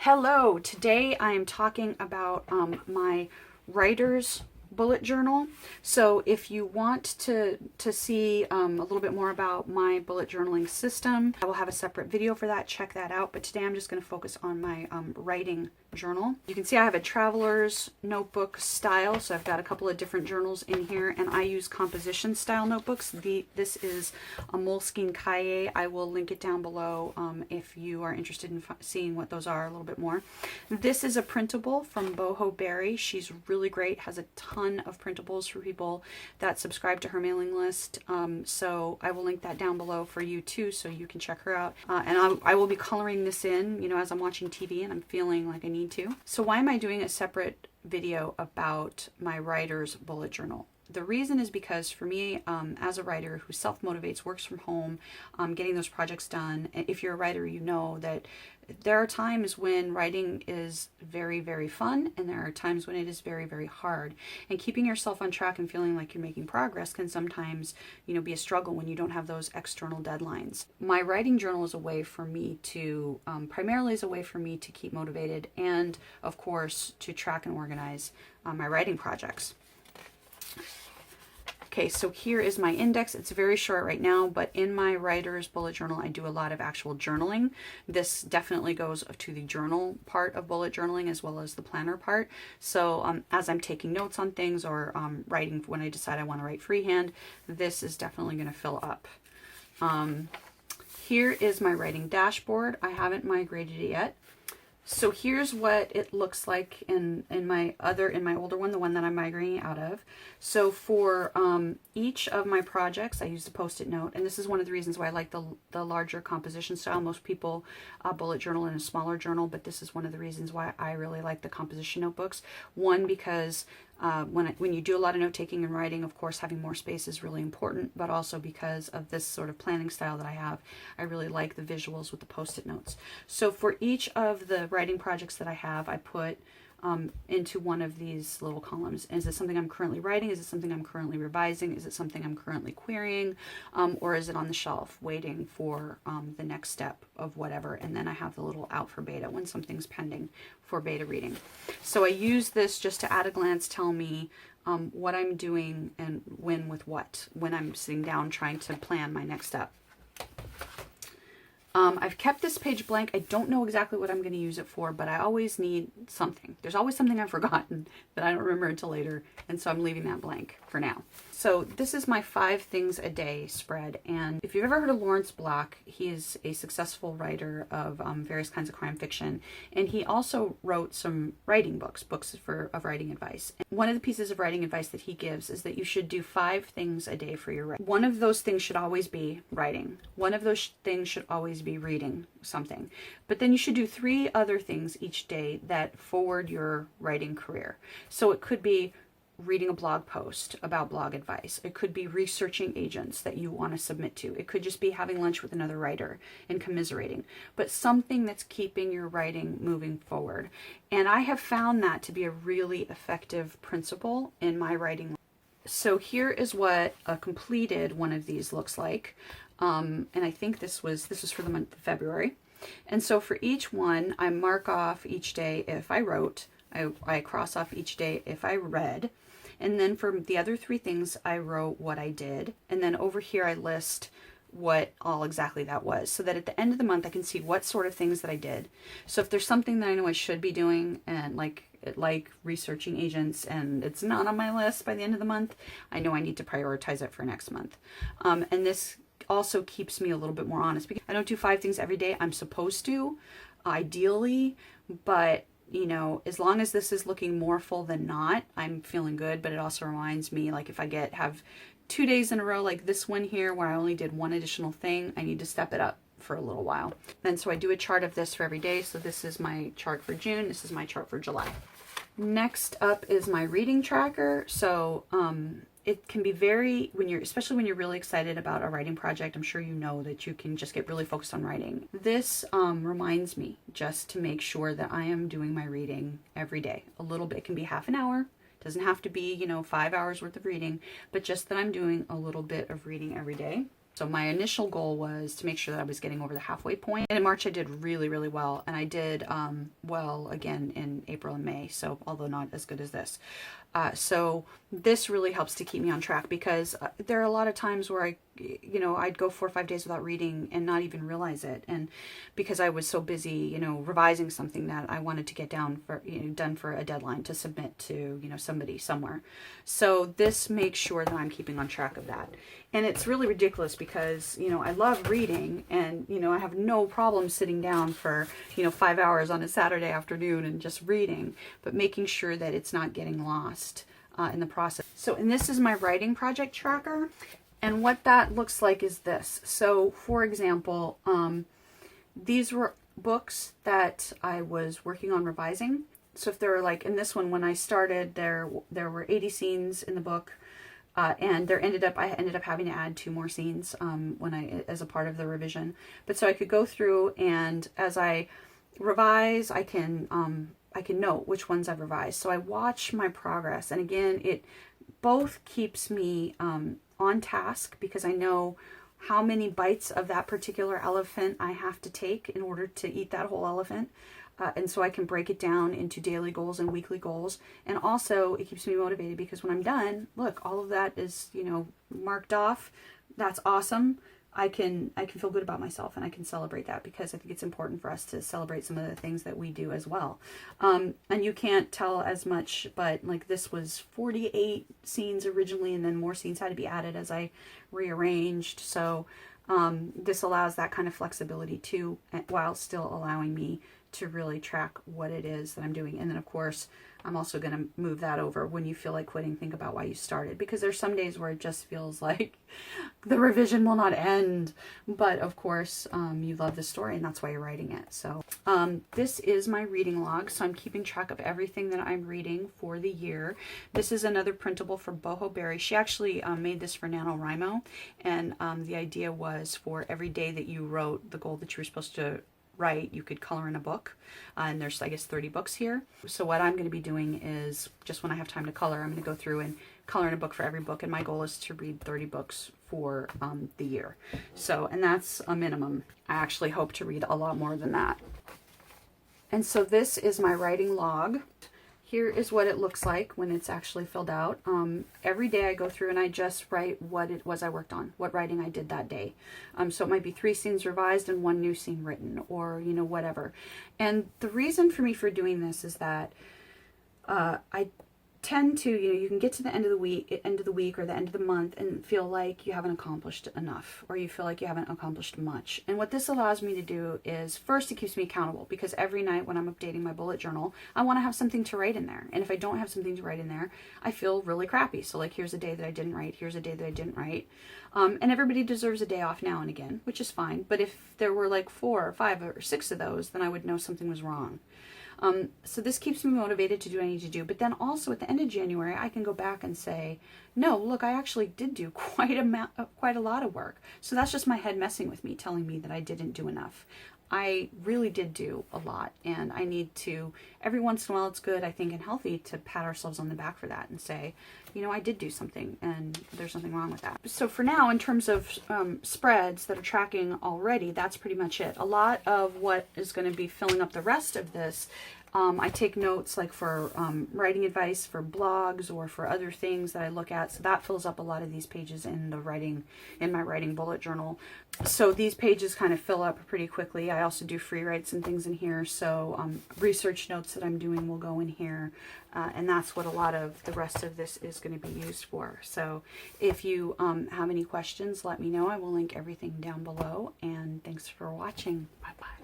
Hello, today I am talking about my writer's bullet journal. So if you want to see a little bit more about my bullet journaling system, I will have a separate video for that. Check that out. But today I'm just going to focus on my writing journal. You can see I have a traveler's notebook style, so I've got a couple of different journals in here, and I use composition style notebooks. This is a Moleskine Cahier. I will link it down below if you are interested in seeing what those are a little bit more. This is a printable from Boho Berry. She's really great, has a ton of printables for people that subscribe to her mailing list. So I will link that down below for you too, so you can check her out. And I will be coloring this in, you know, as I'm watching TV and I'm feeling like I need to. So why am I doing a separate video about my writer's bullet journal? The reason is because for me, as a writer who self-motivates, works from home, getting those projects done, if you're a writer, you know that there are times when writing is very, very fun, and there are times when it is very, very hard. And keeping yourself on track and feeling like you're making progress can sometimes, you know, be a struggle when you don't have those external deadlines. My writing journal is a way for me to, primarily is a way for me to keep motivated and, of course, to track and organize my writing projects. Okay, so here is my index. It's very short right now, but in my writer's bullet journal, I do a lot of actual journaling. This definitely goes to the journal part of bullet journaling as well as the planner part. So as I'm taking notes on things or writing when I decide I want to write freehand, this is definitely going to fill up. Here is my writing dashboard. I haven't migrated it yet. So here's what it looks like in my older one, the one that I'm migrating out of. So for each of my projects, I use the Post-it note, and this is one of the reasons why I like the larger composition style. Most people bullet journal in a smaller journal, but this is one of the reasons why I really like the composition notebooks. One, because when you do a lot of note-taking and writing, of course, having more space is really important, but also because of this sort of planning style that I have, I really like the visuals with the Post-it notes. So for each of the writing projects that I have, I put into one of these little columns. Is it something I'm currently writing? Is it something I'm currently revising? Is it something I'm currently querying? Or is it on the shelf waiting for the next step of whatever? And then I have the little out for beta when something's pending for beta reading. So I use this just to at a glance tell me what I'm doing and when with what, when I'm sitting down trying to plan my next step. I've kept this page blank. I don't know exactly what I'm going to use it for, but I always need something. There's always something I've forgotten that I don't remember until later, and so I'm leaving that blank for now. So this is my 5 things a day spread, and if you've ever heard of Lawrence Block, he is a successful writer of various kinds of crime fiction, and he also wrote some writing books of writing advice. And one of the pieces of writing advice that he gives is that you should do 5 things a day for your writing. One of those things should always be writing. One of those things should always be reading something. But then you should do 3 other things each day that forward your writing career. So it could be reading a blog post about blog advice. It could be researching agents that you want to submit to. It could just be having lunch with another writer and commiserating, but something that's keeping your writing moving forward. And I have found that to be a really effective principle in my writing. So here is what a completed one of these looks like. And I think this was for the month of February. And so for each one, I mark off each day if I wrote, I cross off each day if I read. And then for the other 3 things, I wrote what I did. And then over here, I list what all exactly that was, so that at the end of the month, I can see what sort of things that I did. So if there's something that I know I should be doing, and like researching agents, and it's not on my list by the end of the month, I know I need to prioritize it for next month. And this also keeps me a little bit more honest, because I don't do 5 things every day. I'm supposed to, ideally, but you know, as long as this is looking more full than not, I'm feeling good. But it also reminds me, like, if I have 2 days in a row like this one here where I only did 1 additional thing, I need to step it up for a little while. And so I do a chart of this for every day. So this is my chart for June. This is my chart for July. Next up is my reading tracker. So it can be very, especially when you're really excited about a writing project, I'm sure you know that you can just get really focused on writing. This reminds me just to make sure that I am doing my reading every day. A little bit. It can be half an hour. It doesn't have to be, 5 hours worth of reading, but just that I'm doing a little bit of reading every day. So my initial goal was to make sure that I was getting over the halfway point. And in March I did really, really well. And I did well again in April and May. So although not as good as this. So this really helps to keep me on track, because there are a lot of times where I'd go 4 or 5 days without reading and not even realize it. And because I was so busy, revising something that I wanted to get done for a deadline to submit to, somebody somewhere. So this makes sure that I'm keeping on track of that. And it's really ridiculous because, I love reading, and, I have no problem sitting down for, 5 hours on a Saturday afternoon and just reading, but making sure that it's not getting lost in the process. So, and this is my writing project tracker. And what that looks like is this. So, for example, these were books that I was working on revising. So if there were, like in this one, when I started, there were 80 scenes in the book. And I ended up having to add 2 more scenes as a part of the revision. But so I could go through, and as I revise, I can note which ones I've revised. So I watch my progress, and again, it both keeps me on task, because I know how many bites of that particular elephant I have to take in order to eat that whole elephant. And so I can break it down into daily goals and weekly goals. And also it keeps me motivated, because when I'm done, look, all of that is, marked off. That's awesome. I can feel good about myself, and I can celebrate that, because I think it's important for us to celebrate some of the things that we do as well. And you can't tell as much, but like this was 48 scenes originally, and then more scenes had to be added as I rearranged. So this allows that kind of flexibility too, while still allowing me to really track what it is that I'm doing. And then of course, I'm also going to move that over. When you feel like quitting, think about why you started, because there's some days where it just feels like the revision will not end. But of course, you love the story, and that's why you're writing it. So this is my reading log. So I'm keeping track of everything that I'm reading for the year. This is another printable for Boho Berry. She actually made this for NaNoWriMo. And the idea was for every day that you wrote the goal that you were supposed to write, you could color in a book. And there's, I guess, 30 books here. So what I'm going to be doing is, just when I have time to color, I'm going to go through and color in a book for every book. And my goal is to read 30 books for the year. So, and that's a minimum. I actually hope to read a lot more than that. And so this is my writing log. Here is what it looks like when it's actually filled out. Every day I go through and I just write what it was I worked on, what writing I did that day. So it might be 3 scenes revised and 1 new scene written, or, whatever. And the reason for me for doing this is that I tend to, you can get to the end of the week or the end of the month and feel like you haven't accomplished enough, or you feel like you haven't accomplished much. And what this allows me to do is, first, it keeps me accountable, because every night when I'm updating my bullet journal, I want to have something to write in there. And if I don't have something to write in there, I feel really crappy. So like, here's a day that I didn't write, here's a day that I didn't write. And everybody deserves a day off now and again, which is fine. But if there were like 4 or 5 or 6 of those, then I would know something was wrong. So this keeps me motivated to do what I need to do. But then also at the end of January, I can go back and say, no, look, I actually did do quite a lot of work. So that's just my head messing with me, telling me that I didn't do enough. I really did do a lot, and I need to, every once in a while, it's good, I think, and healthy to pat ourselves on the back for that and say, I did do something, and there's nothing wrong with that. So for now, in terms of spreads that are tracking already, that's pretty much it. A lot of what is going to be filling up the rest of this, I take notes like for writing advice for blogs or for other things that I look at. So that fills up a lot of these pages in my writing bullet journal. So these pages kind of fill up pretty quickly. I also do free writes and things in here. So research notes that I'm doing will go in here. And that's what a lot of the rest of this is going to be used for. So if you have any questions, let me know. I will link everything down below. And thanks for watching. Bye-bye.